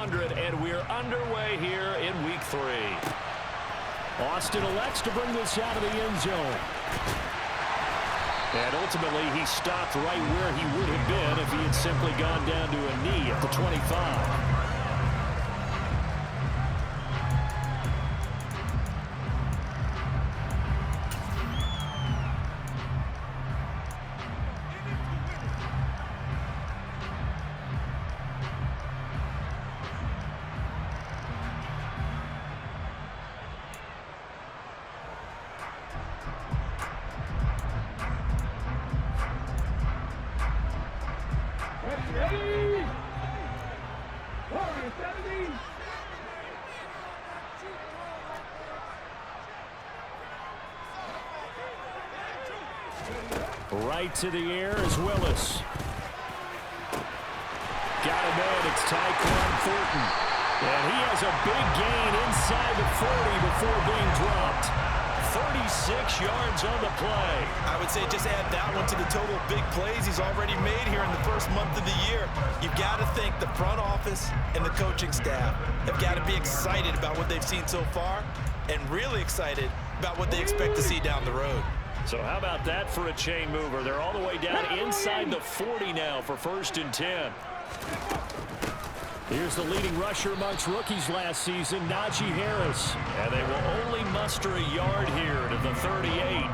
100, and we're underway here in Week 3. Austin elects to bring this out of the end zone. And ultimately, he stopped right where he would have been if he had simply gone down to a knee at the 25. Right to the air is Willis. Got him in. It's Tyquan Thornton. And he has a big gain inside the 40 before being dropped. 36 yards on the play. I would say just add that one to the total big plays he's already made here in the first month of the year. You've got to think the front office and the coaching staff have got to be excited about what they've seen so far and really excited about what they expect to see down the road. So how about that for a chain mover? They're all the way down inside the 40 now for 1st and 10. Here's the leading rusher amongst rookies last season, Najee Harris. And they will only muster a yard here to the 38.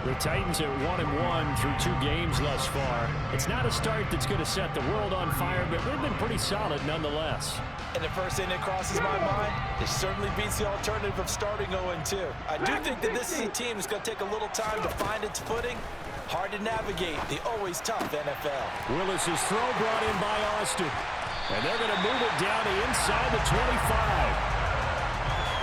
The Titans at 1-1 through 2 games thus far. It's not a start that's going to set the world on fire, but they've been pretty solid nonetheless. And the first thing that crosses my mind, it certainly beats the alternative of starting 0-2. I do think that this is a team that's going to take a little time to find its footing. Hard to navigate the always tough NFL. Willis's throw brought in by Austin. And they're going to move it down to inside the 25.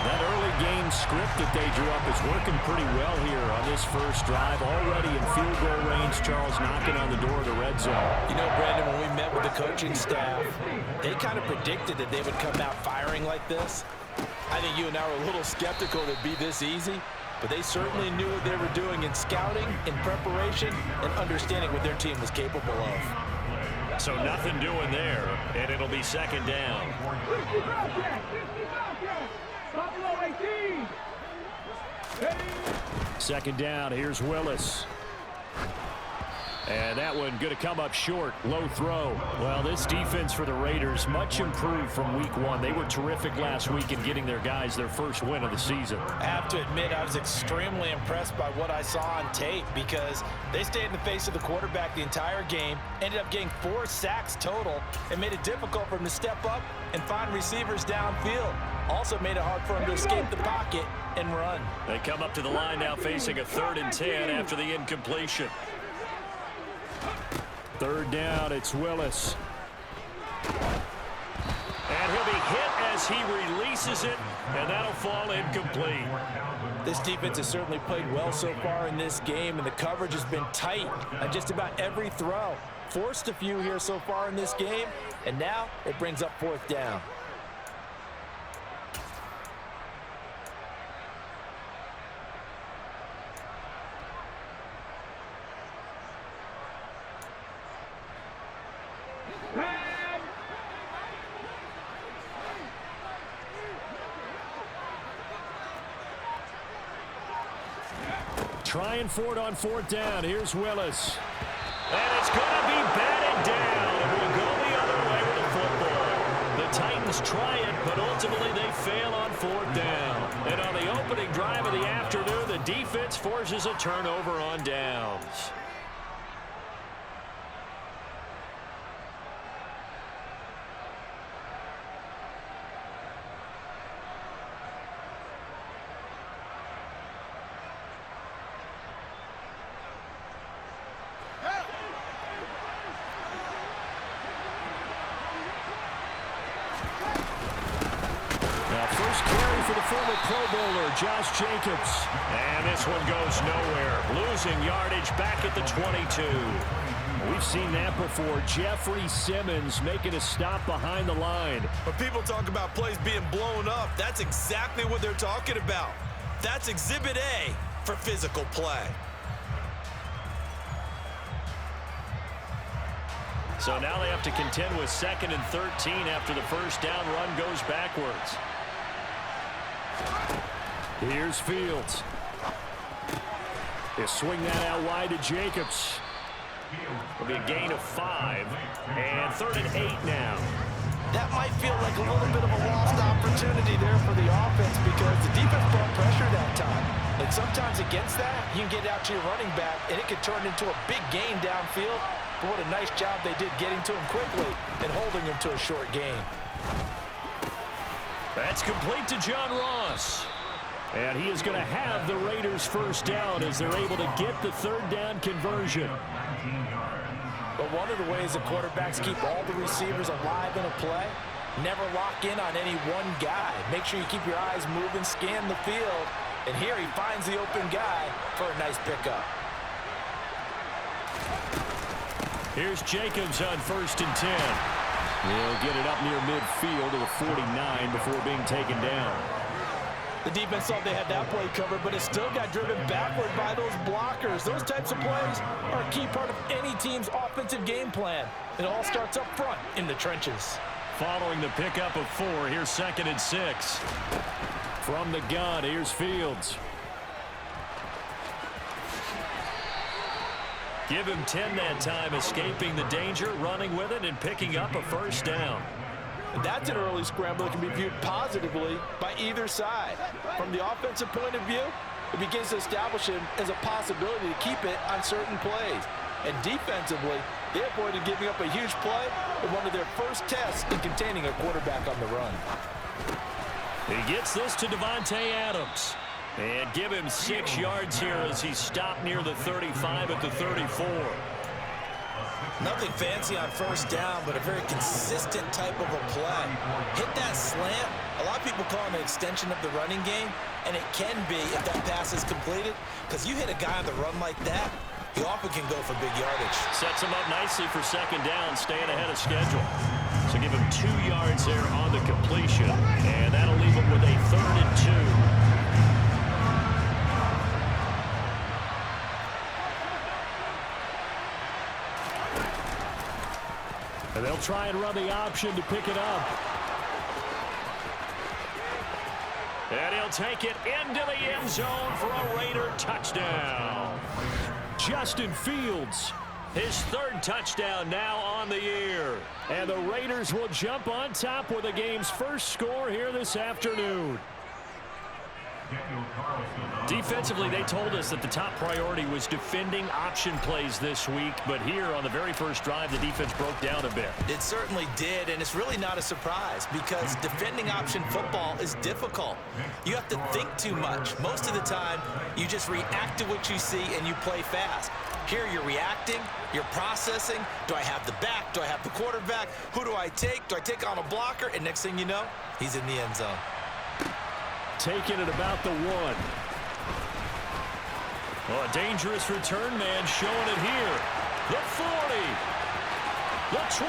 That early game script that they drew up is working pretty well here on this first drive. Already in field goal range, Charles knocking on the door of the red zone. You know, Brandon, when we met with the coaching staff, they kind of predicted that they would come out firing like this. I think you and I were a little skeptical that it'd be this easy, but they certainly knew what they were doing in scouting, in preparation, and understanding what their team was capable of. So nothing doing there, and it'll be 2nd down. Second down, here's Willis. And that one going to come up short. Low throw. Well, this defense for the Raiders, much improved from week 1. They were terrific last week in getting their guys their first win of the season. I have to admit, I was extremely impressed by what I saw on tape because they stayed in the face of the quarterback the entire game, ended up getting 4 sacks total, and made it difficult for him to step up and find receivers downfield. Also made it hard for him to escape the pocket and run. They come up to the line now facing a 3rd and 10 after the incompletion. 3rd down, it's Willis. And he'll be hit as he releases it, and that'll fall incomplete. This defense has certainly played well so far in this game, and the coverage has been tight on just about every throw. Forced a few here so far in this game, and now it brings up 4th down. Trying for it on 4th down. Here's Willis. And it's going to be batted down. And we'll go the other way with the football. The Titans try it, but ultimately they fail on 4th down. And on the opening drive of the afternoon, the defense forces a turnover on downs. For the former Pro Bowler, Josh Jacobs. And this one goes nowhere. Losing yardage back at the 22. We've seen that before. Jeffrey Simmons making a stop behind the line. When people talk about plays being blown up, that's exactly what they're talking about. That's Exhibit A for physical play. So now they have to contend with 2nd and 13 after the first down run goes backwards. Here's Fields. They swing that out wide to Jacobs. It'll be a gain of 5. And 3rd and 8 now. That might feel like a little bit of a lost opportunity there for the offense because the defense brought pressure that time. And sometimes against that, you can get out to your running back, and it could turn into a big gain downfield. But what a nice job they did getting to him quickly and holding him to a short gain. That's complete to John Ross. And he is going to have the Raiders first down as they're able to get the 3rd down conversion. But one of the ways the quarterbacks keep all the receivers alive in a play, never lock in on any one guy. Make sure you keep your eyes moving, scan the field. And here he finds the open guy for a nice pickup. Here's Jacobs on 1st and 10. He'll get it up near midfield to the 49 before being taken down. The defense thought they had that play covered, but it still got driven backward by those blockers. Those types of plays are a key part of any team's offensive game plan. It all starts up front in the trenches. Following the pickup of 4, here's 2nd and 6. From the gun, here's Fields. Give him 10 that time, escaping the danger, running with it, and picking up a first down. That's an early scramble that can be viewed positively by either side. From the offensive point of view, it begins to establish him as a possibility to keep it on certain plays. And defensively, they avoided giving up a huge play in one of their first tests in containing a quarterback on the run. He gets this to Devontae Adams. And give him 6 yards here as he stopped near the 35 at the 34. Nothing fancy on first down, but a very consistent type of a play. Hit that slant. A lot of people call him an extension of the running game, and it can be if that pass is completed, because you hit a guy on the run like that, he often can go for big yardage. Sets him up nicely for 2nd down, staying ahead of schedule. So give him 2 yards there on the completion, and that'll leave him with a 3rd and 2. And they'll try and run the option to pick it up. And he'll take it into the end zone for a Raider touchdown. Justin Fields. His 3rd touchdown now on the year. And the Raiders will jump on top with the game's first score here this afternoon. Defensively, they told us that the top priority was defending option plays this week, but here on the very first drive, the defense broke down a bit. It certainly did, and it's really not a surprise because defending option football is difficult. You have to think too much. Most of the time, you just react to what you see and you play fast. Here you're reacting, you're processing. Do I have the back? Do I have the quarterback? Who do I take? Do I take on a blocker? And next thing you know, he's in the end zone. Taking it about the 1. Well, a dangerous return man showing it here. The 40. The 20.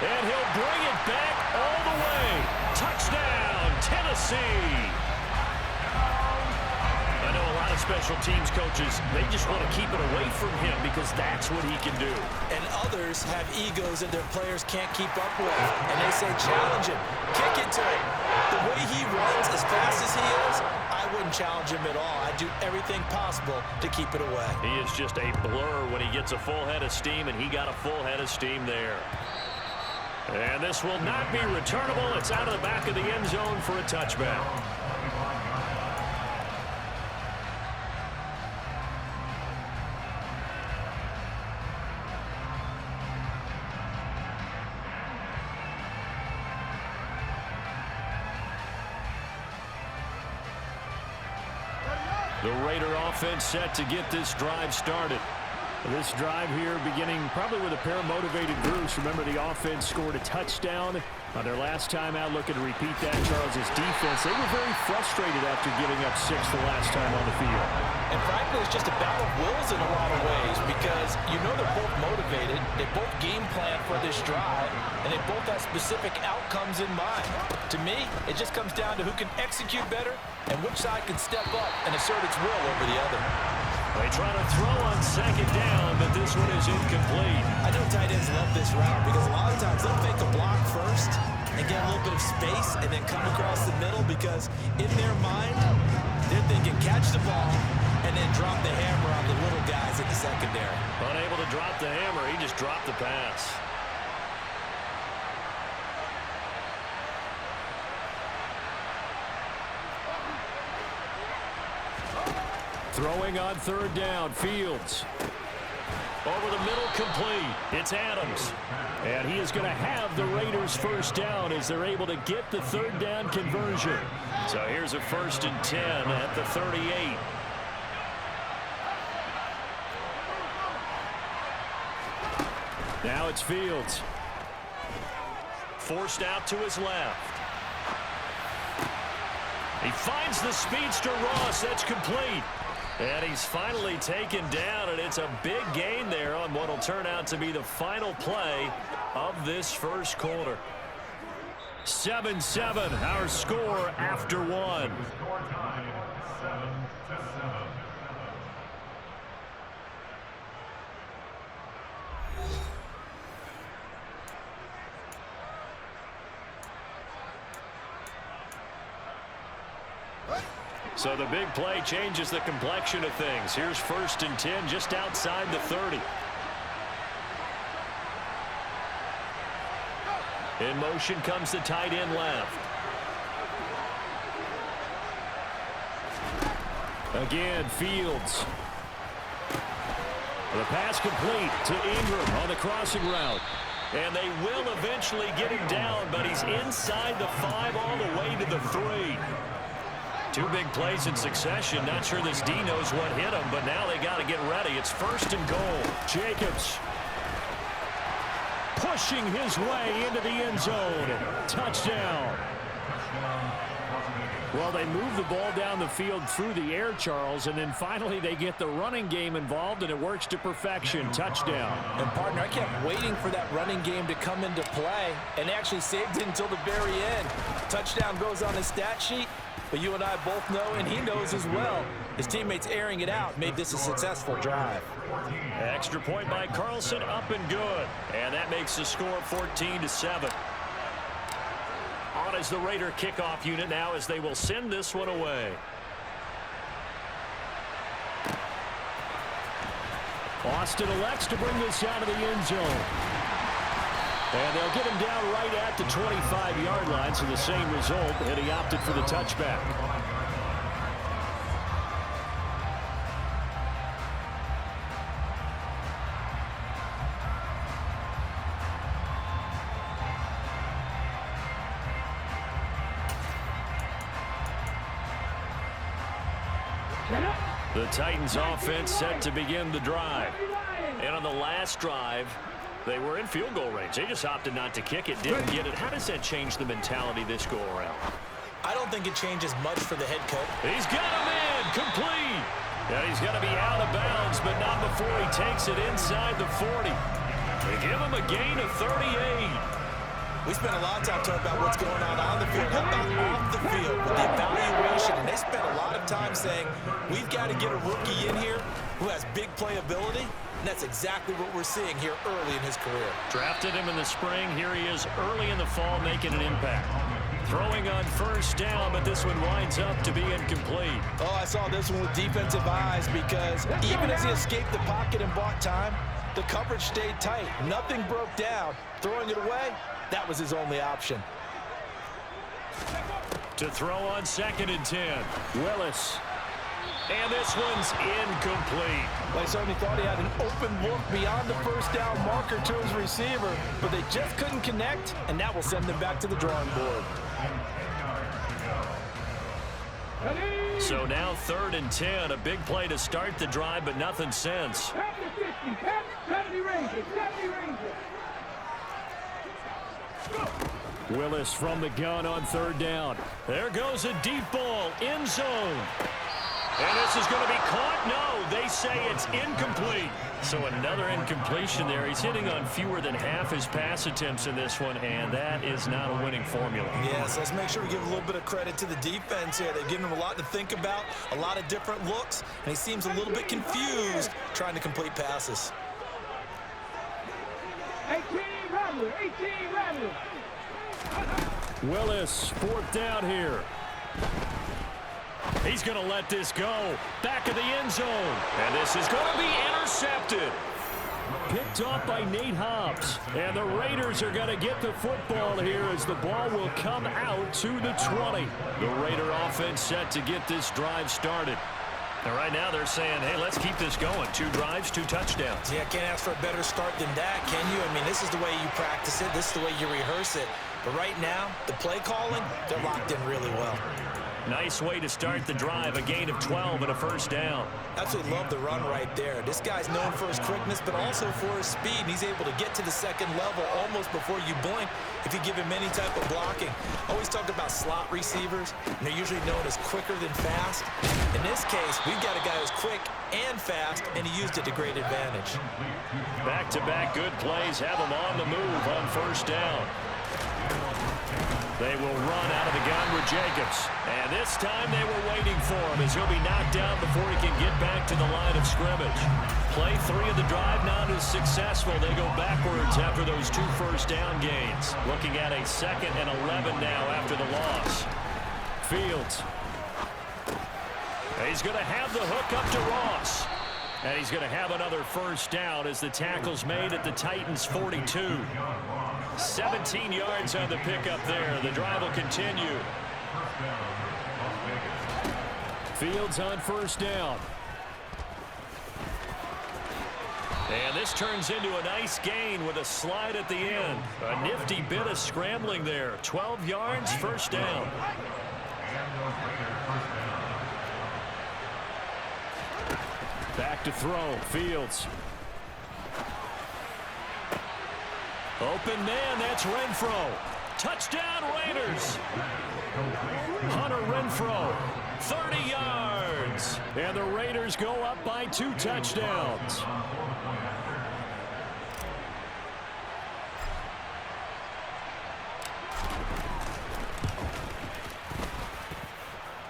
And he'll bring it back all the way. Touchdown, Tennessee. I know a lot of special teams coaches, they just want to keep it away from him because that's what he can do. And others have egos that their players can't keep up with. And they say, challenge him. Kick it to him. The way he runs as fast as he is, I wouldn't challenge him at all. I'd do everything possible to keep it away. He is just a blur when he gets a full head of steam, and he got a full head of steam there. And this will not be returnable. It's out of the back of the end zone for a touchback. The Raider offense set to get this drive started. This drive here beginning probably with a pair of motivated groups. Remember, the offense scored a touchdown on their last time out. Looking to repeat that. Charles's defense, they were very frustrated after giving up 6 the last time on the field. And frankly, it's just a battle of wills in a lot of ways because you know they're both motivated. They both game plan for this drive, and they both have specific outcomes in mind. To me, it just comes down to who can execute better and which side can step up and assert its will over the other. They try to throw on second down, but this one is incomplete. I know tight ends love this route because a lot of times they'll fake a block first and get a little bit of space and then come across the middle because in their mind, they're thinking catch the ball and then drop the hammer on the little guys in the secondary. Unable to drop the hammer, he just dropped the pass. Throwing on third down, Fields. Over the middle, complete. It's Adams. And he is going to have the Raiders first down as they're able to get the third down conversion. So here's a 1st and 10 at the 38. Now it's Fields. Forced out to his left. He finds the speedster Ross. That's complete. And he's finally taken down, and it's a big gain there on what will turn out to be the final play of this first quarter. 7-7, our score after one. So the big play changes the complexion of things. Here's 1st and 10 just outside the 30. In motion comes the tight end left. Again, Fields. The pass complete to Ingram on the crossing route. And they will eventually get him down, but he's inside the 5 all the way to the 3. 2 big plays in succession. Not sure this D knows what hit him, but now they got to get ready. It's 1st and goal. Jacobs pushing his way into the end zone. Touchdown. Well, they move the ball down the field through the air, Charles, and then finally they get the running game involved, and it works to perfection. Touchdown. And, partner, I kept waiting for that running game to come into play, and actually saved it until the very end. Touchdown goes on the stat sheet, but you and I both know, and he knows as well, his teammates airing it out made this a successful drive. Extra point by Carlson, up and good. And that makes the score 14-7. On is the Raider kickoff unit now as they will send this one away. Austin elects to bring this out of the end zone. And they'll get him down right at the 25-yard line, so the same result, and he opted for the touchback. The Titans offense set to begin the drive. And on the last drive, they were in field goal range. They just opted not to kick it, didn't get it. How does that change the mentality this go around? I don't think it changes much for the head coach. He's got him in, complete. And he's going to be out of bounds, but not before he takes it inside the 40. They give him a gain of 38. We spent a lot of time talking about what's going on the field. How about off the field with the evaluation? And they spent a lot of time saying, we've got to get a rookie in here who has big playability. And that's exactly what we're seeing here early in his career. Drafted him in the spring. Here he is early in the fall making an impact. Throwing on 1st down, but this one winds up to be incomplete. Oh, I saw this one with defensive eyes because even as he escaped the pocket and bought time, the coverage stayed tight. Nothing broke down. Throwing it away, that was his only option. To throw on 2nd and 10. Willis. And this one's incomplete. They certainly thought he had an open look beyond the 1st down marker to his receiver, but they just couldn't connect, and that will send them back to the drawing board. So now 3rd and 10, a big play to start the drive, but nothing since. Willis from the gun on 3rd down. There goes a deep ball, end zone. And this is going to be caught. No, they say it's incomplete. So another incompletion there. He's hitting on fewer than half his pass attempts in this one, and that is not a winning formula. Yes, let's make sure we give a little bit of credit to the defense here. They've given him a lot to think about, a lot of different looks, and he seems a little bit confused trying to complete passes. 18 Rattler, 18 Rattler. Willis, fourth down here. He's going to let this go. Back of the end zone. And this is going to be intercepted. Picked off by Nate Hobbs. And the Raiders are going to get the football here as the ball will come out to the 20. The Raider offense set to get this drive started. And right now they're saying, hey, let's keep this going. 2 drives, 2 touchdowns. Yeah, can't ask for a better start than that, can you? I mean, this is the way you practice it. This is the way you rehearse it. But right now, the play calling, they're locked in really well. Nice way to start the drive. A gain of 12 and a first down. Absolutely love the run right there. This guy's known for his quickness, but also for his speed. And he's able to get to the second level almost before you blink if you give him any type of blocking. Always talk about slot receivers, and they're usually known as quicker than fast. In this case, we've got a guy who's quick and fast, and he used it to great advantage. Back-to-back good plays have him on the move on first down. They will run out of the gun with Jacobs. And this time they were waiting for him as he'll be knocked down before he can get back to the line of scrimmage. Play 3 of the drive not as successful. They go backwards after those 2 first down gains. Looking at a 2nd and 11 now after the loss. Fields. He's going to have the hook up to Ross. And he's going to have another first down as the tackle's made at the Titans' 42. 17 yards on the pickup there. The drive will continue. Fields on first down. And this turns into a nice gain with a slide at the end. A nifty bit of scrambling there. 12 yards, first down. Back to throw. Fields. Open man, that's Renfro. Touchdown Raiders. Hunter Renfro, 30 yards. And the Raiders go up by 2 touchdowns.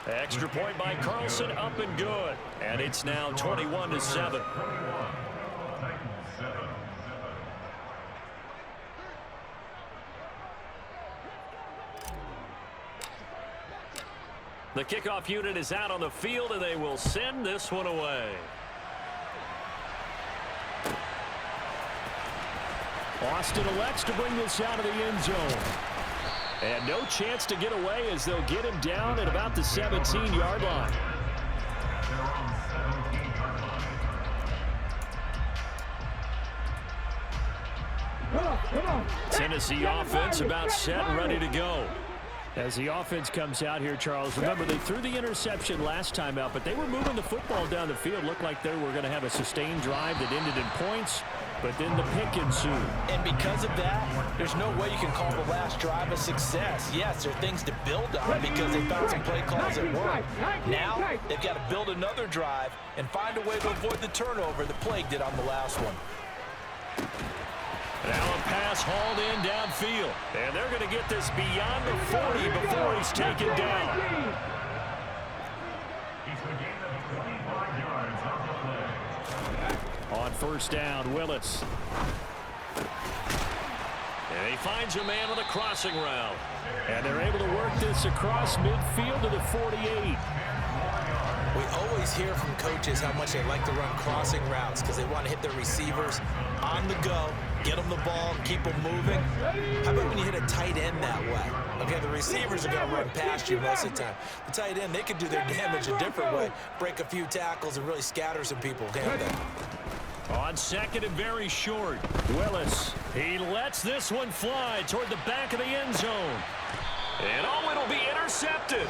Extra point by Carlson, up and good. And it's now 21-7. The kickoff unit is out on the field, and they will send this one away. Austin elects to bring this out of the end zone. And no chance to get away as they'll get him down at about the 17-yard line. Tennessee offense about set and ready to go. As the offense comes out here, Charles, remember they threw the interception last time out, but they were moving the football down the field. Looked like they were going to have a sustained drive that ended in points, but then the pick ensued. And because of that, there's no way you can call the last drive a success. Yes, there are things to build on because they found some play calls that work. Now, they've got to build another drive and find a way to avoid the turnover that plagued it on the last one. Now a pass hauled in downfield. And they're going to get this beyond the 40 before he's taken down. On first down, Willis. And he finds a man on the crossing route. And they're able to work this across midfield to the 48. We always hear from coaches how much they like to run crossing routes because they want to hit their receivers on the go, get them the ball, keep them moving. How about when you hit a tight end that way? Okay, the receivers are going to run past you most of the time. The tight end, they could do their damage a different way, break a few tackles and really scatter some people, can't they? On second and very short, Willis. He lets this one fly toward the back of the end zone. And it'll be intercepted.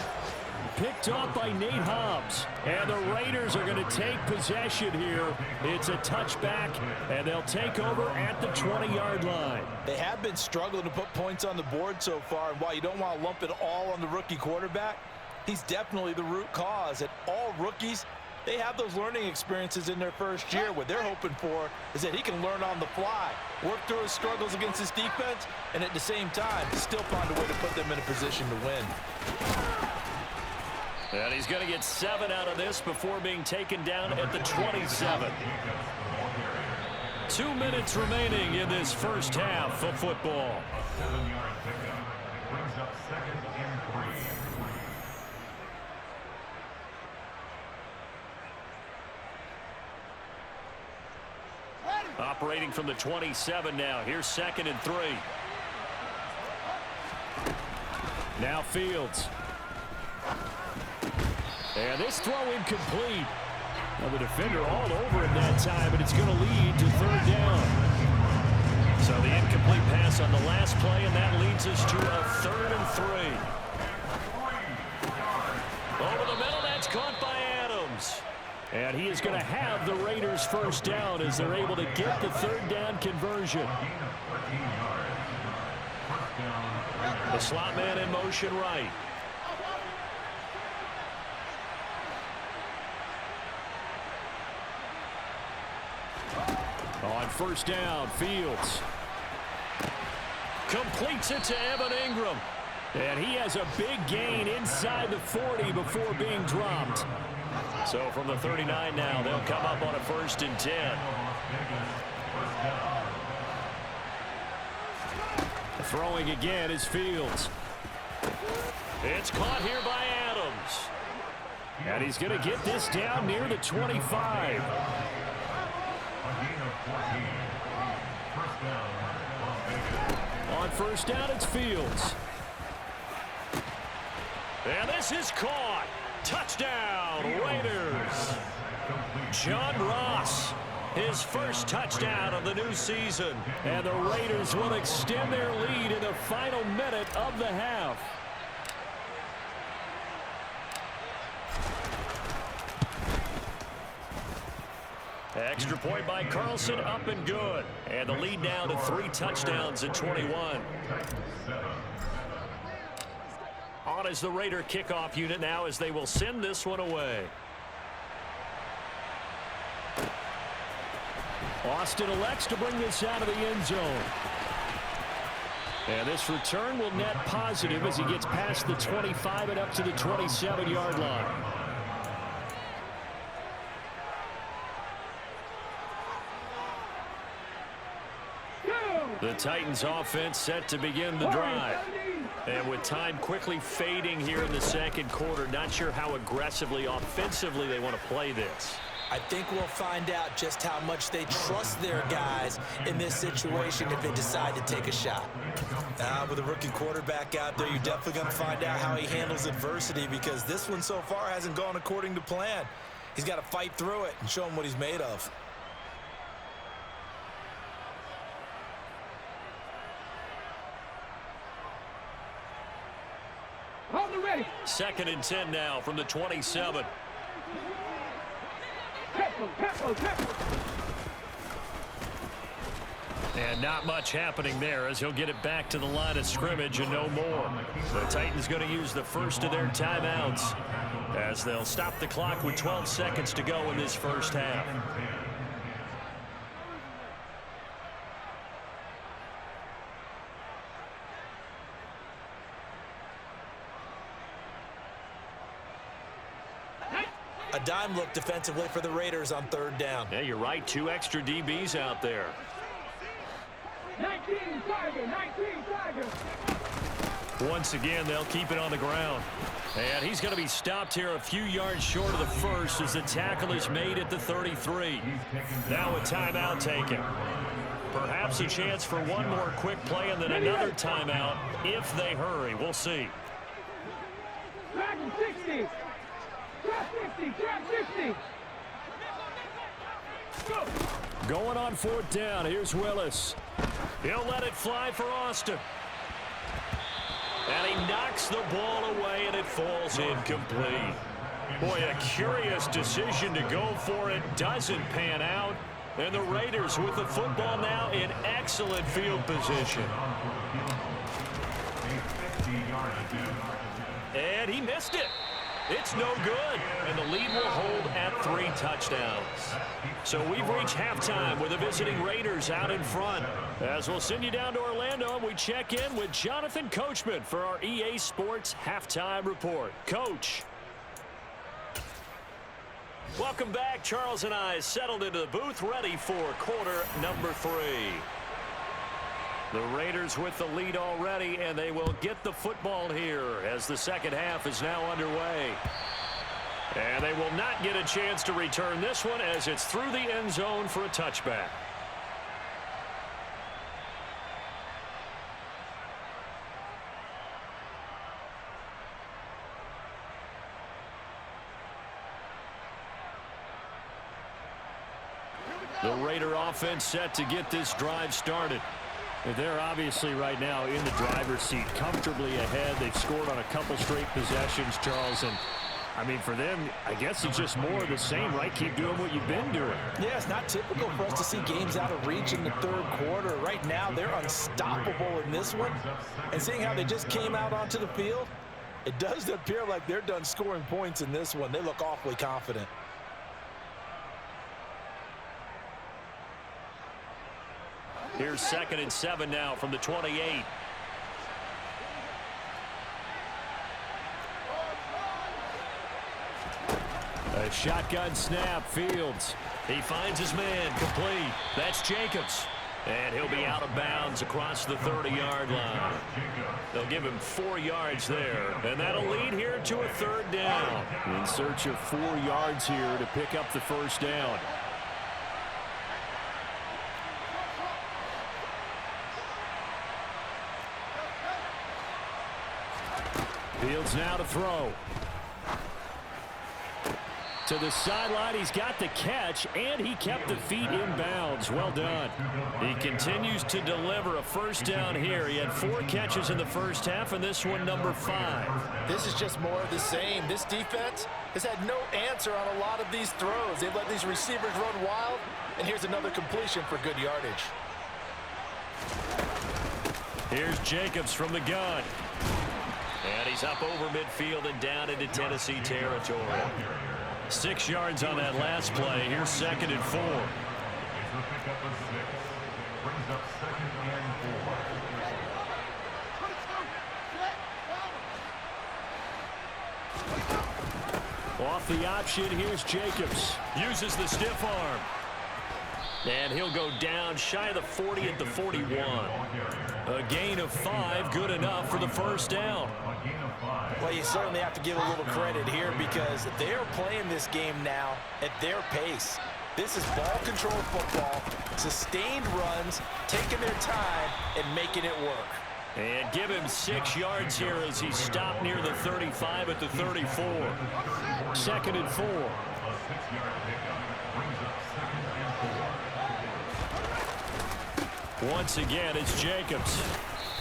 Picked off by Nate Hobbs. And the Raiders are going to take possession here. It's a touchback, and they'll take over at the 20-yard line. They have been struggling to put points on the board so far, and while you don't want to lump it all on the rookie quarterback, he's definitely the root cause. And all rookies, they have those learning experiences in their first year. What they're hoping for is that he can learn on the fly, work through his struggles against his defense, and at the same time, still find a way to put them in a position to win. And he's going to get 7 out of this before being taken down at the 27. 2 minutes remaining in this first half of football. 7-yard pickup brings up 2nd and 3. Operating from the 27 now. Here's 2nd and 3. Now Fields. And this throw incomplete. Now the defender all over him that time, and it's going to lead to 3rd down. So the incomplete pass on the last play, and that leads us to a 3rd and 3. Over the middle, that's caught by Adams. And he is going to have the Raiders first down as they're able to get the 3rd down conversion. The slot man in motion right. On 1st down, Fields completes it to Evan Ingram. And he has a big gain inside the 40 before being dropped. So from the 39 now, they'll come up on a 1st and 10. Throwing again is Fields. It's caught here by Adams. And he's going to get this down near the 25. On 1st down, it's Fields. And this is caught. Touchdown, Raiders. John Ross, his first touchdown of the new season. And the Raiders will extend their lead in the final minute of the half. Extra point by Carlson, up and good. And the lead now to 3 touchdowns at 21. On is the Raider kickoff unit now as they will send this one away. Austin elects to bring this out of the end zone. And this return will net positive as he gets past the 25 and up to the 27-yard line. The Titans offense set to begin the drive. And with time quickly fading here in the 2nd quarter, not sure how aggressively, offensively they want to play this. I think we'll find out just how much they trust their guys in this situation if they decide to take a shot. With a rookie quarterback out there, you're definitely going to find out how he handles adversity because this one so far hasn't gone according to plan. He's got to fight through it and show him what he's made of. Hold it ready. 2nd and 10 now from the 27. And not much happening there as he'll get it back to the line of scrimmage and no more. The Titans going to use the first of their timeouts as they'll stop the clock with 12 seconds to go in this first half. A dime look defensively for the Raiders on 3rd down. Yeah, you're right. 2 extra DBs out there. 19 Tiger, 19 Tiger. Once again, they'll keep it on the ground. And he's going to be stopped here a few yards short of the first as the tackle is made at the 33. Now a timeout taken. Perhaps a chance for one more quick play and then another timeout if they hurry. We'll see. Dragon 60. Trap 50, trap 50. Go. Going on 4th down. Here's Willis. He'll let it fly for Austin. And he knocks the ball away, and it falls incomplete. Boy, a curious decision to go for it. Doesn't pan out. And the Raiders with the football now in excellent field position. And he missed it. It's no good, and the lead will hold at 3 touchdowns. So we've reached halftime with the visiting Raiders out in front. As we'll send you down to Orlando, and we check in with Jonathan Coachman for our EA Sports Halftime Report. Coach. Welcome back. Charles and I settled into the booth, ready for quarter number 3. The Raiders with the lead already, and they will get the football here as the second half is now underway. And they will not get a chance to return this one as it's through the end zone for a touchback. The Raider offense set to get this drive started. They're obviously right now in the driver's seat, comfortably ahead. They've scored on a couple straight possessions, Charles. And, I mean, for them, I guess it's just more of the same, right? Keep doing what you've been doing. Yeah, it's not typical for us to see games out of reach in the third quarter. Right now, they're unstoppable in this one. And seeing how they just came out onto the field, it does appear like they're done scoring points in this one. They look awfully confident. Here's 2nd and 7 now from the 28. A shotgun snap, Fields. He finds his man, complete. That's Jacobs. And he'll be out of bounds across the 30-yard line. They'll give him 4 yards there, and that'll lead here to a 3rd down. In search of 4 yards here to pick up the first down. Fields now to throw. To the sideline, he's got the catch, and he kept the feet in bounds. Well done. He continues to deliver a first down here. He had 4 catches in the first half, and this one number 5. This is just more of the same. This defense has had no answer on a lot of these throws. They've let these receivers run wild, and here's another completion for good yardage. Here's Jacobs from the gun. And he's up over midfield and down into Tennessee territory. 6 yards on that last play. Here's 2nd and 4. Off the option, here's Jacobs. Uses the stiff arm. And he'll go down shy of the 40 at the 41. A gain of 5, good enough for the first down. Well, you certainly have to give a little credit here because they're playing this game now at their pace. This is ball control football, sustained runs, taking their time, and making it work. And give him 6 yards here as he stopped near the 35 at the 34. 2nd and 4. Once again, it's Jacobs.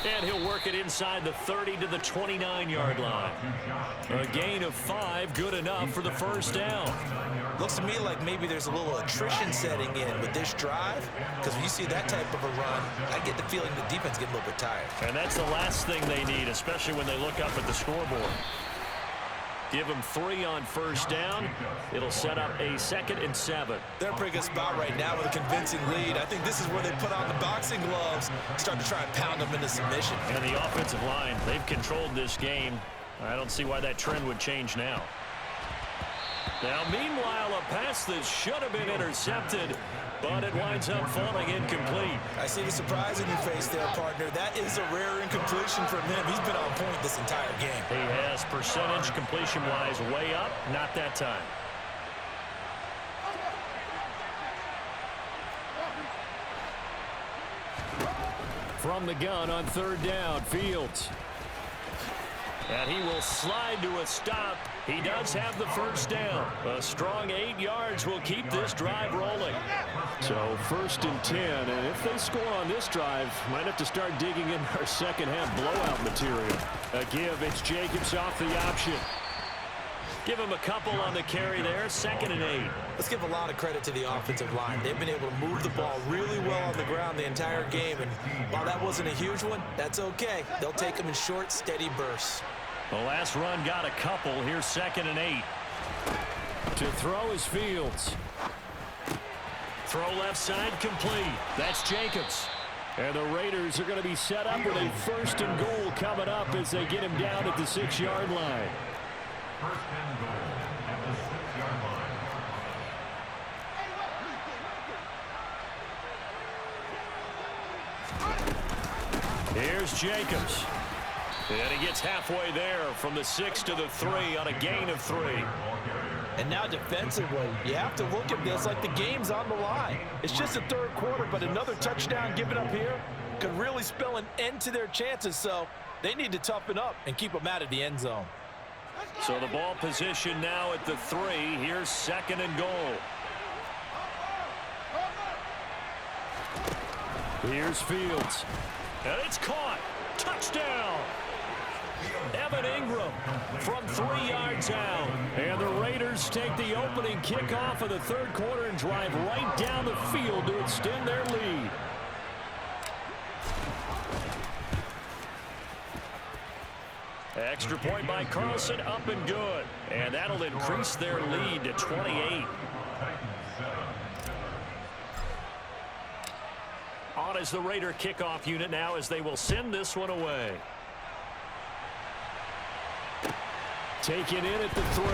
And he'll work it inside the 30 to the 29-yard line. A gain of 5, good enough for the first down. Looks to me like maybe there's a little attrition setting in with this drive, because when you see that type of a run, I get the feeling the defense getting a little bit tired. And that's the last thing they need, especially when they look up at the scoreboard. Give them 3 on first down. It'll set up a 2nd and 7. They're in a pretty good spot right now with a convincing lead. I think this is where they put on the boxing gloves, start to try and pound them into submission. And the offensive line, they've controlled this game. I don't see why that trend would change now. Now, meanwhile, a pass that should have been intercepted, but it winds up falling incomplete. I see the surprise in your face there, partner. That is a rare incompletion from him. He's been on point this entire game. He has percentage completion-wise way up, not that time. From the gun on 3rd down, Fields. And he will slide to a stop. He does have the first down. A strong 8 yards will keep this drive rolling. So 1st and 10, and if they score on this drive, might have to start digging in our second half blowout material. A give, it's Jacobs off the option. Give him a couple on the carry there, 2nd and 8. Let's give a lot of credit to the offensive line. They've been able to move the ball really well on the ground the entire game, and while that wasn't a huge one, that's okay. They'll take them in short, steady bursts. The last run got a couple. Here's 2nd and 8. To throw is Fields. Throw left side complete. That's Jacobs. And the Raiders are going to be set up with a 1st and goal coming up as they get him down at the 6-yard line. 1st and goal at the 6-yard line. Here's Jacobs. And he gets halfway there from the 6 to the 3 on a gain of 3. And now defensively, you have to look at this like the game's on the line. It's just the 3rd quarter, but another touchdown given up here could really spell an end to their chances. So they need to toughen up and keep them out of the end zone. So the ball position now at the 3. Here's 2nd and goal. Here's Fields. And it's caught. Touchdown. Evan Ingram from 3 yards out. And the Raiders take the opening kickoff of the 3rd quarter and drive right down the field to extend their lead. Extra point by Carlson, up and good. And that'll increase their lead to 28. On as the Raider kickoff unit now as they will send this one away. Taken in at the 3.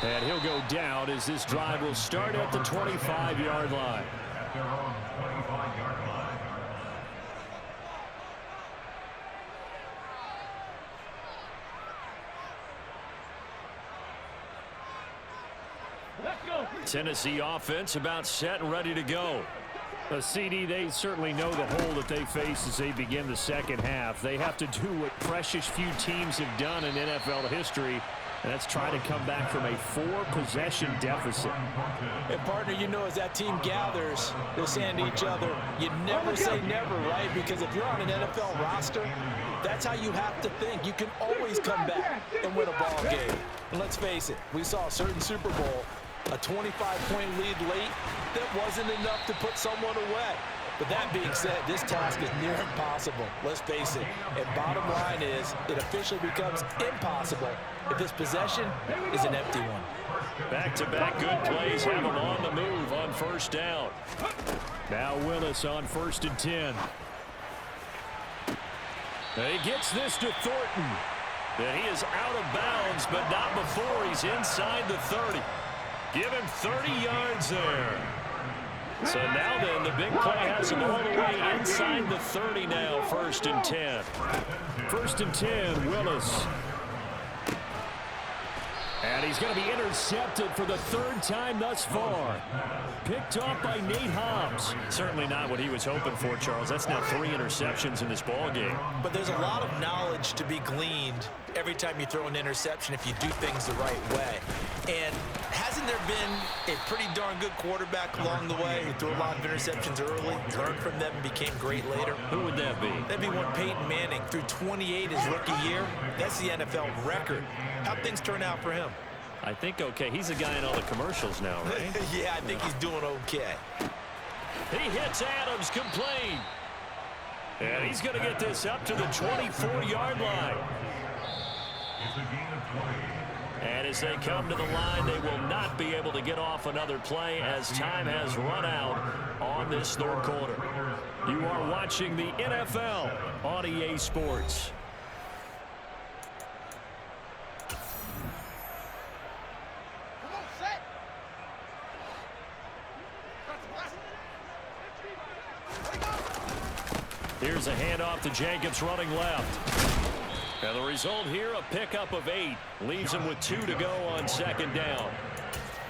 And he'll go down as this drive will start at the 25-yard line. At their own 25-yard line. Let's go. Tennessee offense about set and ready to go. CD, they certainly know the hole that they face as they begin the 2nd half. They have to do what precious few teams have done in NFL history, and that's try to come back from a 4-possession deficit. And, partner, you know, as that team gathers, they're saying to each other, you never say never, right? Because if you're on an NFL roster, that's how you have to think. You can always come back and win a ball game. And let's face it, we saw a certain Super Bowl, a 25-point lead late, that wasn't enough to put someone away. But that being said, this task is near impossible. Let's face it. And bottom line is, it officially becomes impossible if this possession is an empty one. Back-to-back good plays have them on the move on 1st down. Now Willis on 1st and 10. He gets this to Thornton. And he is out of bounds, but not before he's inside the 30. Give him 30 yards there. So now then, the big play has him all the way inside the 30 now, 1st and 10. 1st and 10, Willis. And he's going to be intercepted for the 3rd time thus far. Picked off by Nate Hobbs. Certainly not what he was hoping for, Charles. That's now 3 interceptions in this ball game. But there's a lot of knowledge to be gleaned every time you throw an interception if you do things the right way. And hasn't there been a pretty darn good quarterback along the way who threw a lot of interceptions early, learned from them, and became great later? Who would that be? That'd be one Peyton Manning. Threw 28 his rookie year. That's the NFL record. How'd things turn out for him? I think okay. He's the guy in all the commercials now, right? Yeah, I think he's doing okay. He hits Adams complete. And he's going to get this up to the 24-yard line. It's a gain of 20. And as they come to the line, they will not be able to get off another play as time has run out on this 3rd quarter. You are watching the NFL on EA Sports. Here's a handoff to Jacobs running left. And the result here, a pickup of 8. Leaves him with 2 to go on 2nd down.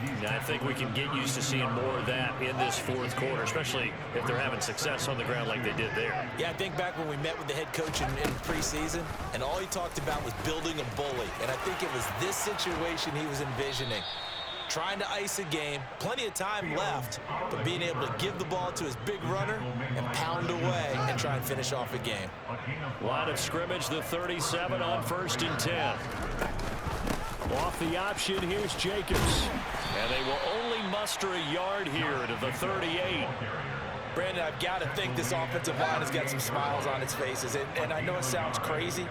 And I think we can get used to seeing more of that in this 4th quarter, especially if they're having success on the ground like they did there. Yeah, I think back when we met with the head coach in preseason, and all he talked about was building a bully. And I think it was this situation he was envisioning. Trying to ice a game, plenty of time left, but being able to give the ball to his big runner and pound away and try and finish off a game. Line of scrimmage, the 37 on 1st and 10. Off the option, here's Jacobs. And they will only muster a yard here to the 38. Brandon, I've got to think this offensive line has got some smiles on its faces. And I know it sounds crazy,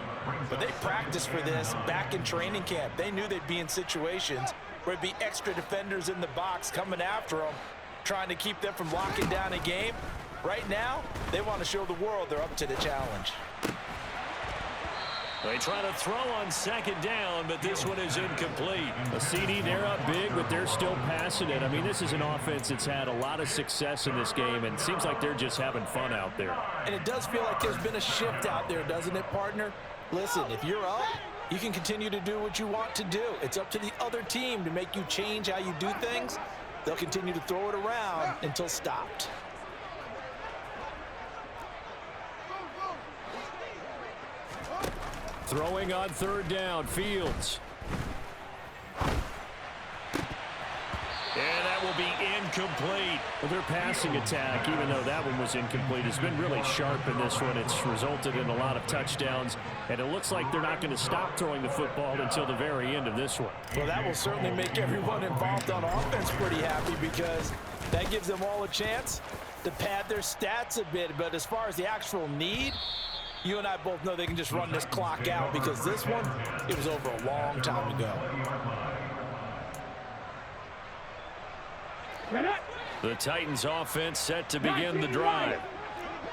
but they practiced for this back in training camp. They knew they'd be in situations where there'd be extra defenders in the box coming after them, trying to keep them from locking down a game. Right now, they want to show the world they're up to the challenge. They try to throw on second down, but this one is incomplete. A CD, they're up big, but they're still passing it. I mean, this is an offense that's had a lot of success in this game, and it seems like they're just having fun out there. And it does feel like there's been a shift out there, doesn't it, partner? Listen, if you're up, you can continue to do what you want to do. It's up to the other team to make you change how you do things. They'll continue to throw it around until stopped. Throwing on third down, Fields. And that will be incomplete. Well, their passing attack, even though that one was incomplete, has been really sharp in this one. It's resulted in a lot of touchdowns, and it looks like they're not going to stop throwing the football until the very end of this one. Well, that will certainly make everyone involved on offense pretty happy, because that gives them all a chance to pad their stats a bit. But as far as the actual need, you and I both know they can just run this clock out, because this one, it was over a long time ago. The Titans offense set to begin the drive.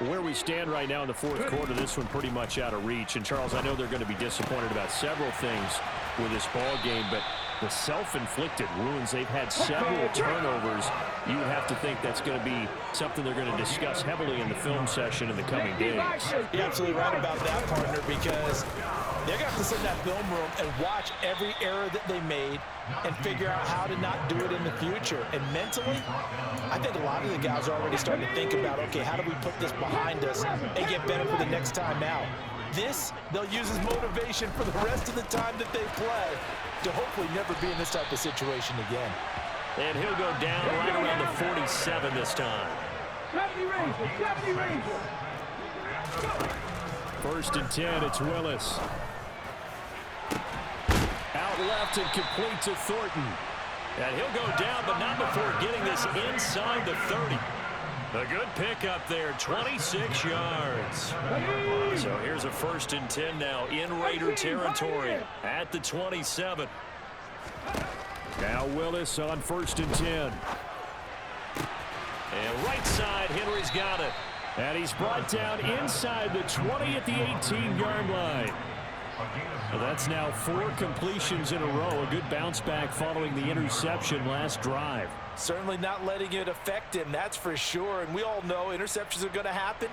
Where we stand right now in the fourth quarter, this one pretty much out of reach. And, Charles, I know they're going to be disappointed about several things with this ball game, but the self-inflicted wounds, they've had several turnovers. You would have to think that's going to be something they're going to discuss heavily in the film session in the coming days. You're absolutely right about that, partner, because they're going to have to sit in that film room and watch every error that they made and figure out how to not do it in the future. And mentally, I think a lot of the guys are already starting to think about, okay, how do we put this behind us and get better for the next time out? This, they'll use as motivation for the rest of the time that they play to hopefully never be in this type of situation again. And he'll go down right around the 47 this time. 70 range. First and 10, it's Willis. Out left and complete to Thornton. And he'll go down, but not before getting this inside the 30. A good pickup there, 26 yards. So here's a first and 10 now in Raider territory at the 27. Now Willis on first and 10. And right side, Henry's got it. And he's brought down inside the 20 at the 18-yard line. Well, that's now 4 completions in a row. A good bounce back following the interception last drive. Certainly not letting it affect him, that's for sure. And we all know interceptions are going to happen.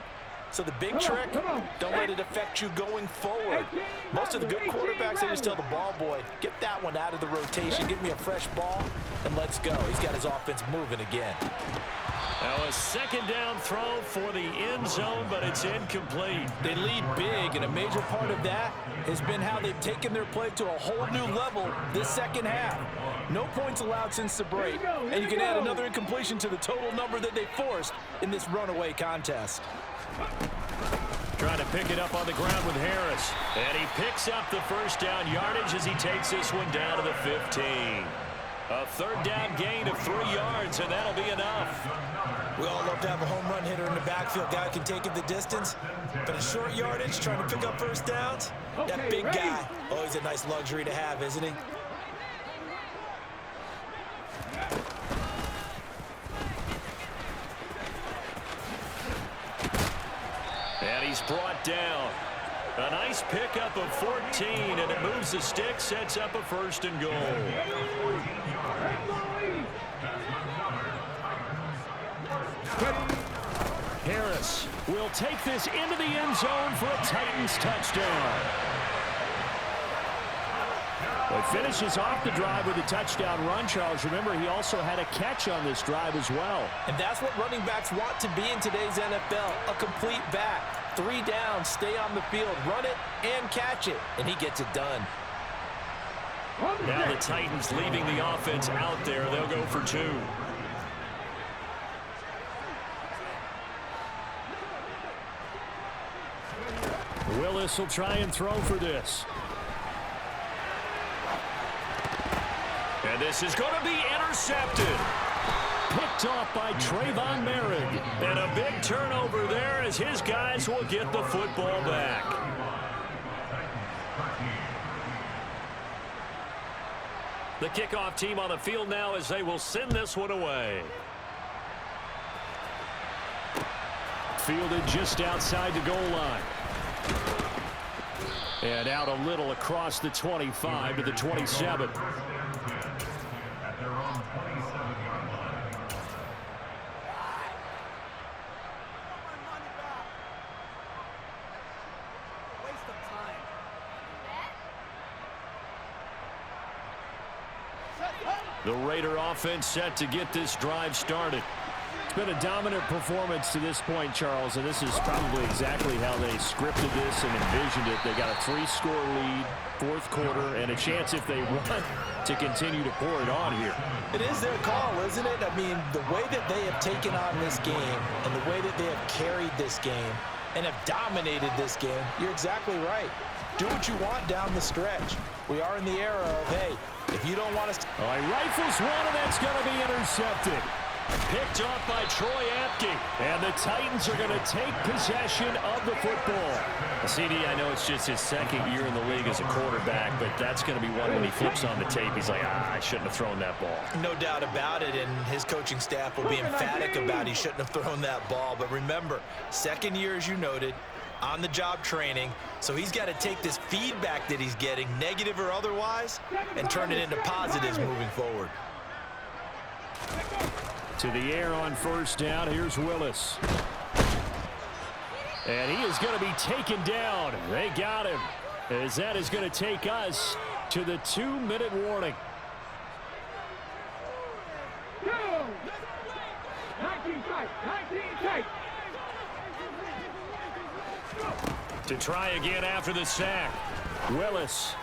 So the big trick, don't let it affect you going forward. Most of the good quarterbacks, they just tell the ball boy, get that one out of the rotation, give me a fresh ball, and let's go. He's got his offense moving again. Now a second down throw for the end zone, but it's incomplete. They lead big, and a major part of that has been how they've taken their play to a whole new level this second half. No points allowed since the break, and you can add another incompletion to the total number that they forced in this runaway contest. Trying to pick it up on the ground with Harris. And he picks up the first down yardage as he takes this one down to the 15. A third down gain of 3 yards, and that'll be enough. We all love to have a home run hitter in the backfield. Guy can take it the distance. But a short yardage, trying to pick up first downs, that big guy, oh, he's a nice luxury to have, isn't he? And he's brought down. A nice pickup of 14, and it moves the stick, sets up a first and goal. Harris will take this into the end zone for a Titans touchdown. Well, he finishes off the drive with a touchdown run, Charles. Remember, he also had a catch on this drive as well. And that's what running backs want to be in today's NFL, a complete back. 3 downs, stay on the field, run it, and catch it. And he gets it done. Now the Titans leaving the offense out there. They'll go for 2. Willis will try and throw for this. And this is going to be intercepted. picked off by Trayvon Merritt. And a big turnover there as his guys will get the football back. The kickoff team on the field now as they will send this one away. Fielded just outside the goal line. And out a little across the 25 to the 27. At their own 27-yard line. The Raider offense set to get this drive started. It's been a dominant performance to this point, Charles, and this is probably exactly how they scripted this and envisioned it. They got a 3-score lead, fourth quarter, and a chance if they want to continue to pour it on here. It is their call, isn't it? I mean, the way that they have taken on this game and the way that they have carried this game and have dominated this game, you're exactly right. Do what you want down the stretch. We are in the era of, hey, if you don't want us to... All right, rifles one, and that's going to be intercepted. Picked off by Troy Apke. And the Titans are going to take possession of the football. CD, I know it's just his second year in the league as a quarterback, but that's going to be one when he flips on the tape. He's like, I shouldn't have thrown that ball. No doubt about it, and his coaching staff will be emphatic about he shouldn't have thrown that ball. But remember, second year, as you noted, on-the-job training, so he's got to take this feedback that he's getting, negative or otherwise, and turn it into positives moving forward. To the air on first down. Here's Willis. And he is going to be taken down. They got him. As that is going to take us to the 2-minute warning. 19 tight, 19 tight. To try again after the sack. Willis.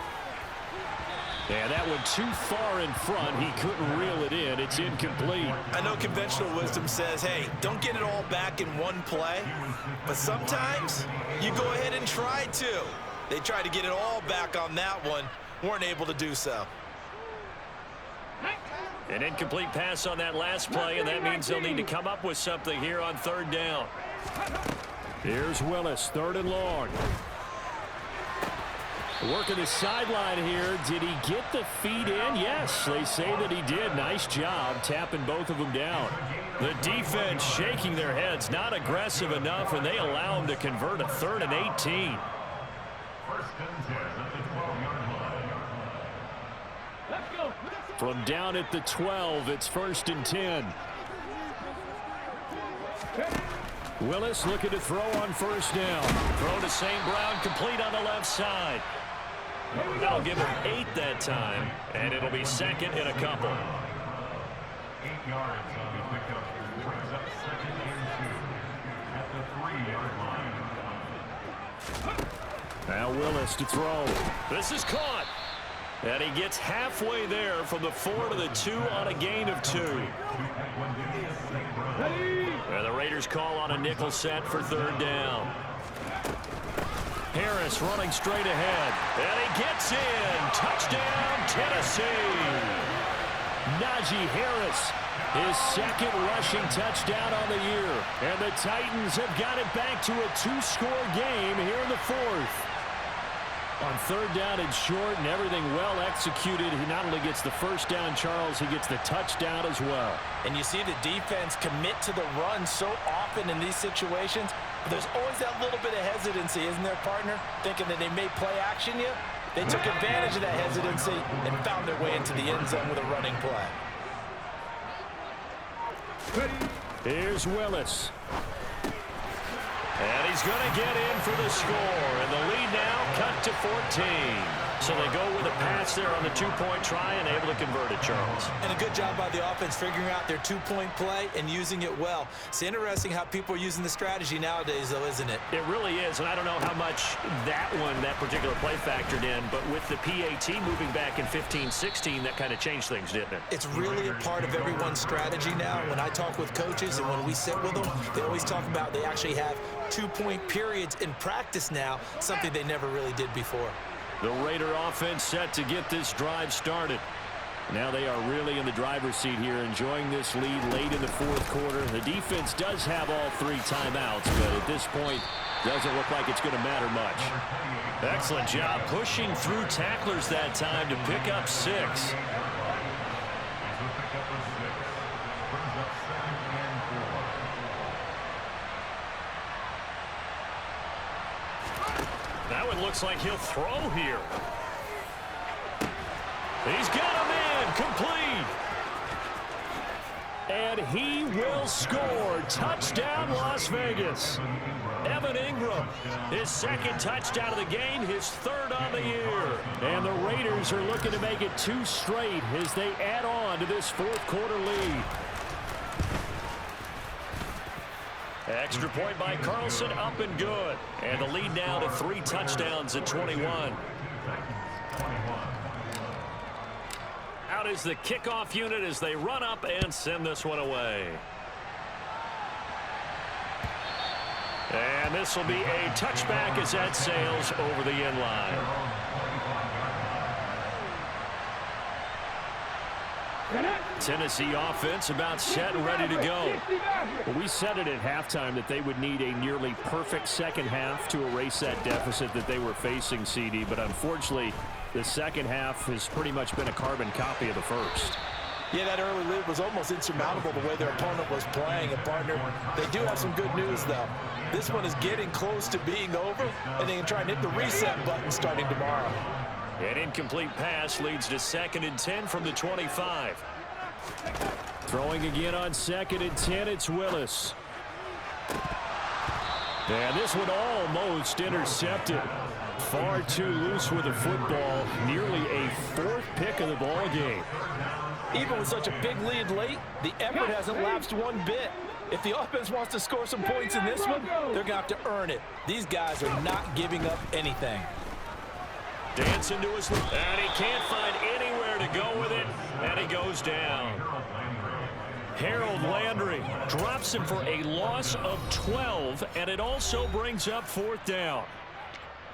And that one too far in front. He couldn't reel it in. It's incomplete. I know conventional wisdom says, hey, don't get it all back in one play. But sometimes you go ahead and try to. They tried to get it all back on that one. Weren't able to do so. An incomplete pass on that last play, and that means they'll need to come up with something here on third down. Here's Willis, third and long. Working the sideline here. Did he get the feet in? Yes, they say that he did. Nice job tapping both of them down. The defense shaking their heads, not aggressive enough, and they allow him to convert a 3rd and 18. First and 10 at the 12-yard line. Let's go. From down at the 12, it's 1st and 10. Willis looking to throw on first down. Throw to St. Brown, complete on the left side. That'll give him 8 that time, and it'll be second in a couple. 8 yards on the pickup. Brings up 2nd and 2 at the 3-yard line. Now Willis to throw. This is caught. And he gets halfway there from the 4 to the 2 on a gain of 2. And the Raiders call on a nickel set for third down. Harris running straight ahead. And he gets in. Touchdown, Tennessee. Najee Harris, his 2nd rushing touchdown on the year. And the Titans have got it back to a 2-score game here in the 4th. On third down and short and everything well executed. He not only gets the first down, Charles, he gets the touchdown as well. And you see the defense commit to the run so often in these situations. But there's always that little bit of hesitancy, isn't there, partner? Thinking that they may play action you. They took advantage of that hesitancy and found their way into the end zone with a running play. Here's Willis. And he's going to get in for the score. And the lead now cut to 14. So they go with a pass there on the 2-point try and able to convert it, Charles. And a good job by the offense figuring out their 2-point play and using it well. It's interesting how people are using the strategy nowadays, though, isn't it? It really is, and I don't know how much that particular play factored in, but with the PAT moving back in 15-16, that kind of changed things, didn't it? It's really a part of everyone's strategy now. When I talk with coaches and when we sit with them, they always talk about they actually have 2-point periods in practice now, something they never really did before. The Raider offense set to get this drive started. Now they are really in the driver's seat here, enjoying this lead late in the fourth quarter. The defense does have all 3 timeouts, but at this point, doesn't look like it's going to matter much. Excellent job pushing through tacklers that time to pick up 6. Now it looks like he'll throw here. He's got a man complete. And he will score. Touchdown, Las Vegas. Evan Ingram, his 2nd touchdown of the game, his 3rd on the year. And the Raiders are looking to make it 2 straight as they add on to this fourth quarter lead. Extra point by Carlson, up and good. And the lead now to 3 touchdowns at 21. Out is the kickoff unit as they run up and send this one away. And this will be a touchback as that sails over the end line. Tennessee offense about set and ready to go. Well, we said it at halftime that they would need a nearly perfect second half to erase that deficit that they were facing, CD, but unfortunately the second half has pretty much been a carbon copy of the first. Yeah, that early lead was almost insurmountable the way their opponent was playing. And, partner, they do have some good news, though. This one is getting close to being over, and they can try and hit the reset button starting tomorrow. An incomplete pass leads to 2nd and 10 from the 25. Throwing again on 2nd and 10, it's Willis. And this one almost intercepted. Far too loose with the football. Nearly a 4th pick of the ball game. Even with such a big lead late, the effort hasn't lapsed one bit. If the offense wants to score some points in this one, they're going to have to earn it. These guys are not giving up anything. Dancing to his left, and he can't find anywhere to go with it, and he goes down. Harold Landry drops him for a loss of 12, and it also brings up 4th down.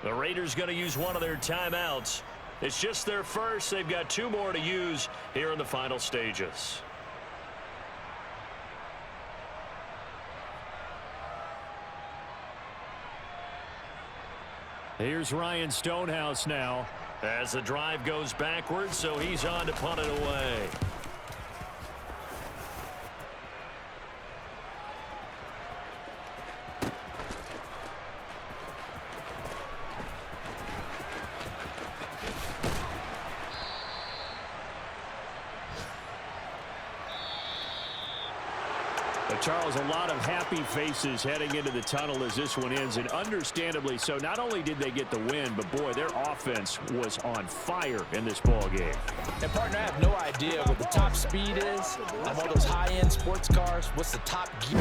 The Raiders going to use one of their timeouts. It's just their first. They've got 2 more to use here in the final stages. Here's Ryan Stonehouse now. As the drive goes backwards, so he's on to punt it away. Charles, a lot of happy faces heading into the tunnel as this one ends, and understandably so. Not only did they get the win, but boy, their offense was on fire in this ball game. And partner, I have no idea what the top speed is on one of those high-end sports cars. What's the top gear?